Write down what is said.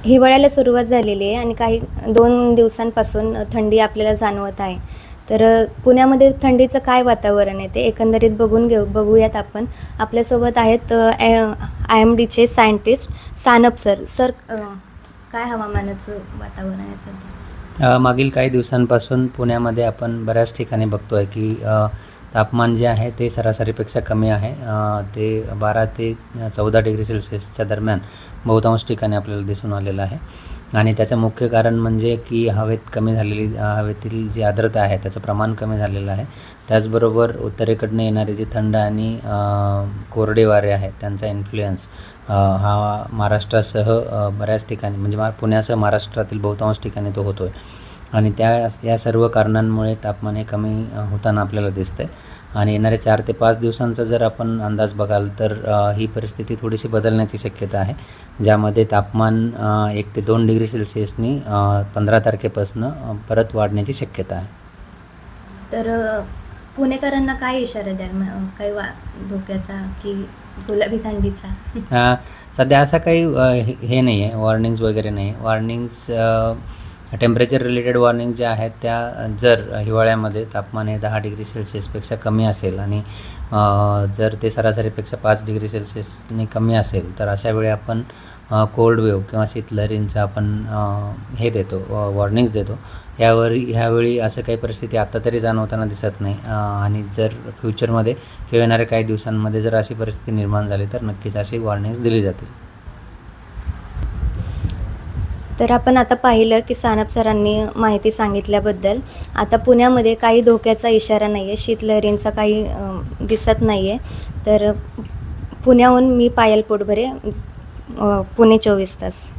हिवाळ्याला सुरुवात झालेली आहे आणि काही 2 दिवसांपासून थंडी आपल्याला जाणवत आहे. तर पुण्यामध्ये थंडीचं काय वातावरण आहे ते एकंदरीत बघूयात आपण. आपल्यासोबत आहेत IMDचे सायंटिस्ट सानप सर. सर, काय हवामानाचं वातावरण आहे सध्या? मागील काही दिवसांपासून पुण्यामध्ये आपण बऱ्याच ठिकाणी बघतो आहे की तापमान जे आहे ते सरासरीपेक्षा कमी आहे. ते 12 ते 14 डिग्री सेल्सिअसच्या दरम्यान बहुतांश ठिकाणी आपल्याला दिसून आलेलं आहे. आणि त्याचं मुख्य कारण म्हणजे की हवेतील जी आर्द्रता आहे त्याचं प्रमाण कमी झालेलं आहे. त्याचबरोबर उत्तरेकडनं येणारे जे थंड आणि कोरडे वारे आहेत त्यांचा इन्फ्लुएन्स हा महाराष्ट्रासह बऱ्याच ठिकाणी म्हणजे पुण्यासह महाराष्ट्रातील बहुतांश ठिकाणी तो होतो आहे. आणि या सर्व कारणांमुळे तापमान हे कमी होताना आपल्याला दिसतं आहे. आणि येणाऱ्या 4 ते 5 दिवसांचा जर आपण अंदाज बघाल तर ही परिस्थिती थोडीशी बदलण्याची शक्यता आहे, ज्यामध्ये तापमान 1 ते 2 डिग्री सेल्सिअसनी 15 तारखेपासून परत वाढण्याची शक्यता आहे. तर पुणेकरांना काय इशारा द्याल, काही धोक्याचा की गुलाबी थंडीचा? सध्या असा काही हे नाही आहे, वॉर्निंग्स वगैरे नाही. वॉर्निंग्स टेम्परेचर रिलेटेड वॉर्निंग ज्या आहेत त्या जर हिवाळ्यामध्ये तापमान हे 10 डिग्री सेल्सिअसपेक्षा कमी असेल आणि जर ते सरासरीपेक्षा 5 डिग्री सेल्सिअसनी कमी असेल तर अशा वेळी आपण कोल्ड वेव्ह किंवा शीतलहरींचा आपण हे देतो, वॉर्निंग्स देतो. ह्यावेळी असं काही परिस्थिती आत्ता तरी जाणवताना दिसत नाही. आणि जर फ्युचरमध्ये किंवा येणाऱ्या काही दिवसांमध्ये जर अशी परिस्थिती निर्माण झाली तर नक्कीच अशी वॉर्निंग्स दिली जातील. तर आपण आता पाहिलं की सानप सरांनी माहिती सांगितल्याबद्दल. आता पुण्यामध्ये काही धोक्याचा इशारा नाही आहे, शीतलहरींचा काही दिसत नाही आहे. तर पुण्याहून मी पायल पोटभरे, पुणे 24 तास.